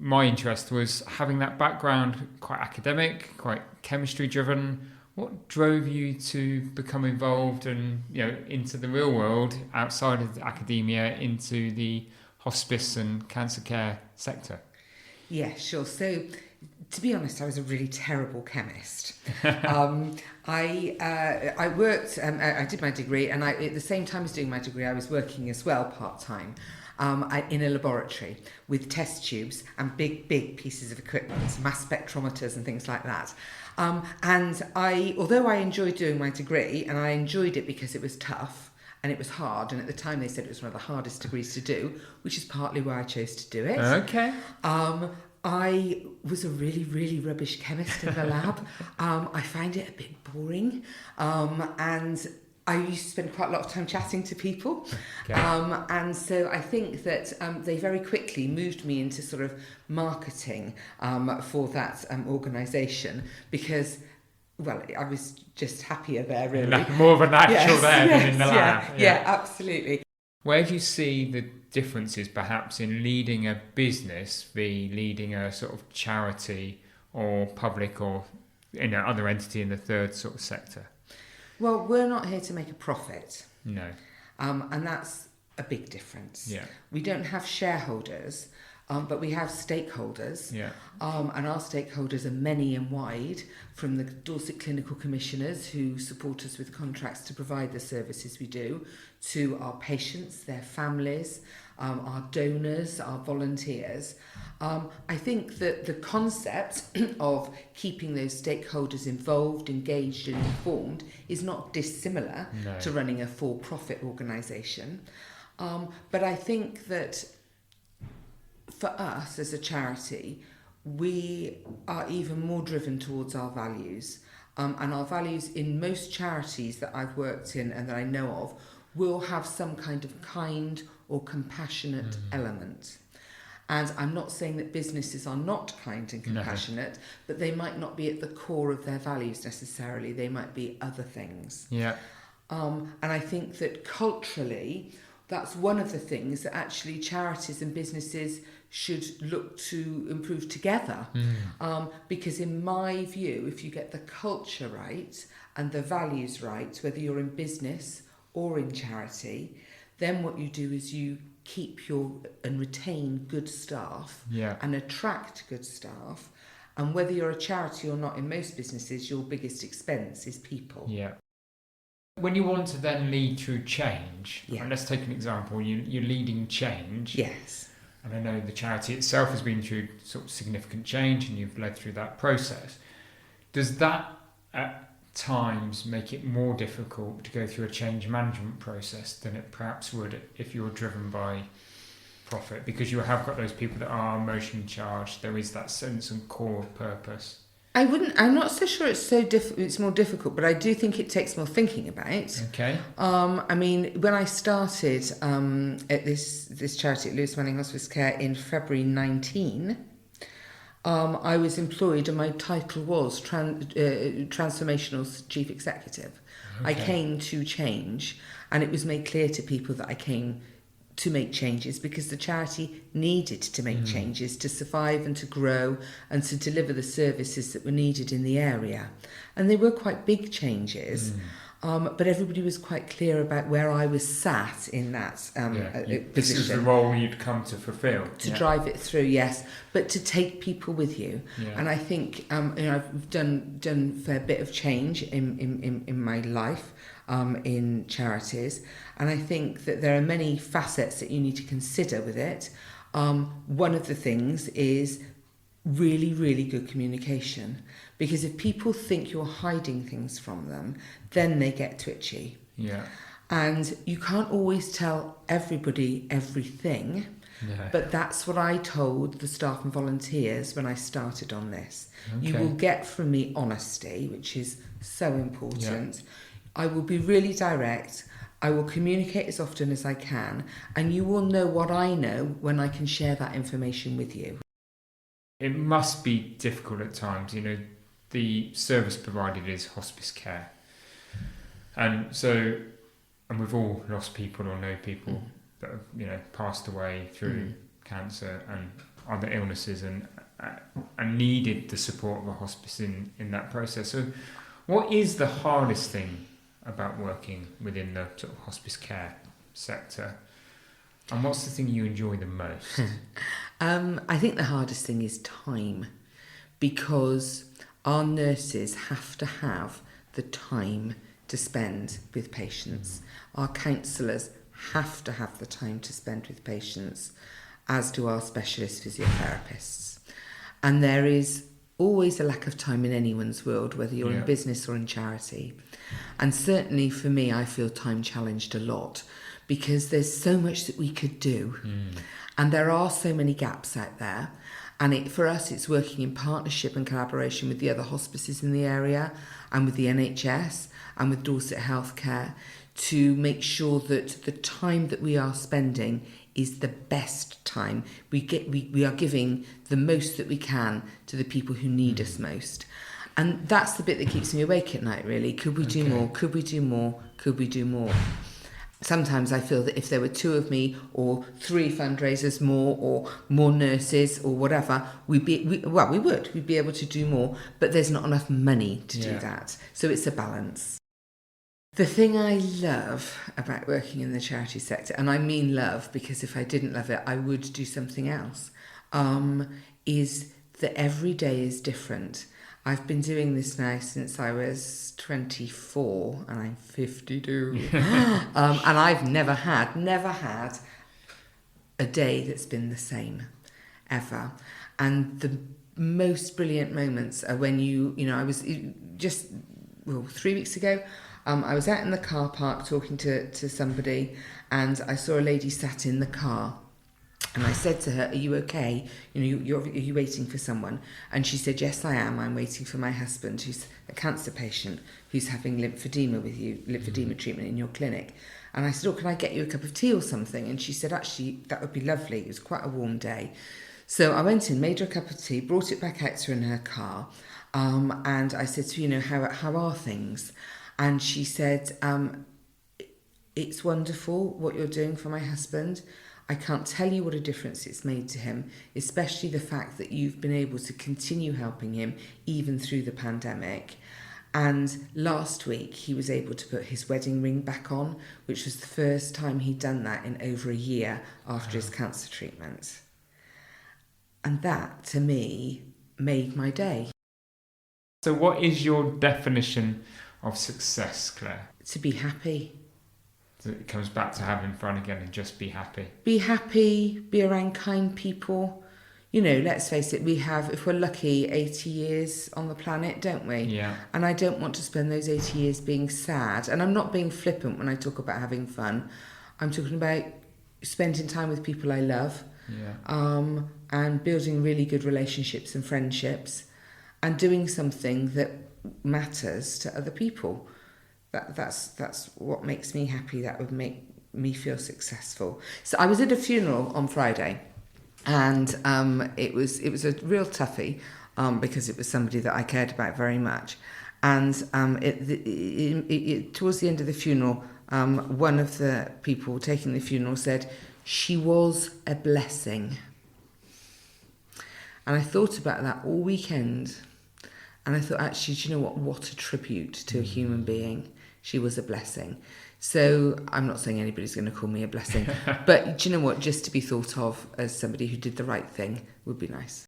my interest was having that background, quite academic, quite chemistry driven. What drove you to become involved and into the real world outside of academia, into the hospice and cancer care sector? Yeah, sure. So, to be honest, I was a really terrible chemist. I worked. I did my degree, and at the same time as doing my degree, I was working as well part time. In a laboratory with test tubes and big pieces of equipment, mass spectrometers and things like that. Although I enjoyed doing my degree, and I enjoyed it because it was tough and it was hard, and at the time they said it was one of the hardest degrees to do, which is partly why I chose to do it. Okay. I was a really rubbish chemist in the lab. I found it a bit boring, and I used to spend quite a lot of time chatting to people. Okay. And so I think that they very quickly moved me into sort of marketing for that organisation because, well, I was just happier there, really. More of a natural than in the lab. Yeah, absolutely. Where do you see the differences perhaps in leading a business v leading a sort of charity or public or other entity in the third sort of sector? Well, we're not here to make a profit. No. And that's a big difference. Yeah. We don't have shareholders, but we have stakeholders. Yeah. And our stakeholders are many and wide, from the Dorset Clinical Commissioners who support us with contracts to provide the services we do, to our patients, their families, our donors, our volunteers. I think that the concept of keeping those stakeholders involved, engaged and informed is not dissimilar to running a for-profit organisation. But I think that for us as a charity, we are even more driven towards our values. And our values in most charities that I've worked in and that I know of will have some kind of kind or compassionate element. And I'm not saying that businesses are not kind and compassionate, but they might not be at the core of their values necessarily. They might be other things. Yeah. And I think that culturally, that's one of the things that actually charities and businesses should look to improve together. Because in my view, if you get the culture right and the values right, whether you're in business or in charity, then what you do is you keep and retain good staff and attract good staff. And whether you're a charity or not, in most businesses, your biggest expense is people. Yeah. When you want to then lead through change, and let's take an example, you're leading change. Yes. And I know the charity itself has been through sort of significant change and you've led through that process. Does that at times make it more difficult to go through a change management process than it perhaps would if you were driven by profit? Because you have got those people that are emotionally charged, there is that sense and core purpose. I'm not so sure it's more difficult, but I do think it takes more thinking about. Okay. I mean, when I started at this charity at Lewis-Manning Hospice Care in February 19, I was employed and my title was Transformational Chief Executive. Okay. I came to change, and it was made clear to people that I came to make changes because the charity needed to make changes to survive and to grow and to deliver the services that were needed in the area. And they were quite big changes, but everybody was quite clear about where I was sat in that position. This is the role you'd come to fulfil. To drive it through, yes, but to take people with you. Yeah. And I think I've done a fair bit of change in my life. In charities, and I think that there are many facets that you need to consider with it. One of the things is really good communication, because if people think you're hiding things from them, then they get twitchy. Yeah. And you can't always tell everybody everything. No. But that's what I told the staff and volunteers when I started on this. Okay. You will get from me honesty, which is so important. Yeah. I will be really direct. I will communicate as often as I can, and you will know what I know when I can share that information with you. It must be difficult at times. The service provided is hospice care. And we've all lost people or know people that have, passed away through cancer, and other illnesses and needed the support of a hospice in that process. So what is the hardest thing about working within the sort of hospice care sector? And what's the thing you enjoy the most? I think the hardest thing is time, because our nurses have to have the time to spend with patients. Our counsellors have to have the time to spend with patients, as do our specialist physiotherapists. And there is always a lack of time in anyone's world, whether you're in business or in charity. And certainly for me, I feel time challenged a lot, because there's so much that we could do. And there are so many gaps out there. And for us, it's working in partnership and collaboration with the other hospices in the area and with the NHS and with Dorset Healthcare to make sure that the time that we are spending is the best time. We are giving the most that we can to the people who need us most. And that's the bit that keeps me awake at night, really. Could we do more? Could we do more? Could we do more? Sometimes I feel that if there were 2 of me or 3 fundraisers more or more nurses or whatever, we'd be able to do more, but there's not enough money to do that. So it's a balance. The thing I love about working in the charity sector, and I mean love because if I didn't love it, I would do something else, is that every day is different. I've been doing this now since I was 24 and I'm 52. And I've never had a day that's been the same, ever. And the most brilliant moments are when I was just 3 weeks ago, I was out in the car park talking to somebody, and I saw a lady sat in the car. And I said to her, "Are you okay? Are you waiting for someone?" And she said, "Yes, I am. I'm waiting for my husband, who's a cancer patient, who's having lymphedema treatment in your clinic." And I said, "Oh, can I get you a cup of tea or something?" And she said, "Actually, that would be lovely. It was quite a warm day." So I went in, made her a cup of tea, brought it back out to her in her car, and I said to her, how are things? And she said, "It's wonderful what you're doing for my husband. I can't tell you what a difference it's made to him, especially the fact that you've been able to continue helping him even through the pandemic. And last week he was able to put his wedding ring back on, which was the first time he'd done that in over a year after his cancer treatment." And that, to me, made my day. So what is your definition of success, Claire? To be happy. It comes back to having fun again and just be happy. Be happy, be around kind people. Let's face it, we have, if we're lucky, 80 years on the planet, don't we? Yeah. And I don't want to spend those 80 years being sad. And I'm not being flippant when I talk about having fun. I'm talking about spending time with people I love. Yeah. And building really good relationships and friendships and doing something that matters to other people. That's what makes me happy. That would make me feel successful. So I was at a funeral on Friday, and it was a real toughie because it was somebody that I cared about very much. And towards the end of the funeral, one of the people taking the funeral said, "She was a blessing." And I thought about that all weekend. And I thought, actually, do you know what? What a tribute to a human being. She was a blessing. So I'm not saying anybody's going to call me a blessing. But do you know what? Just to be thought of as somebody who did the right thing would be nice.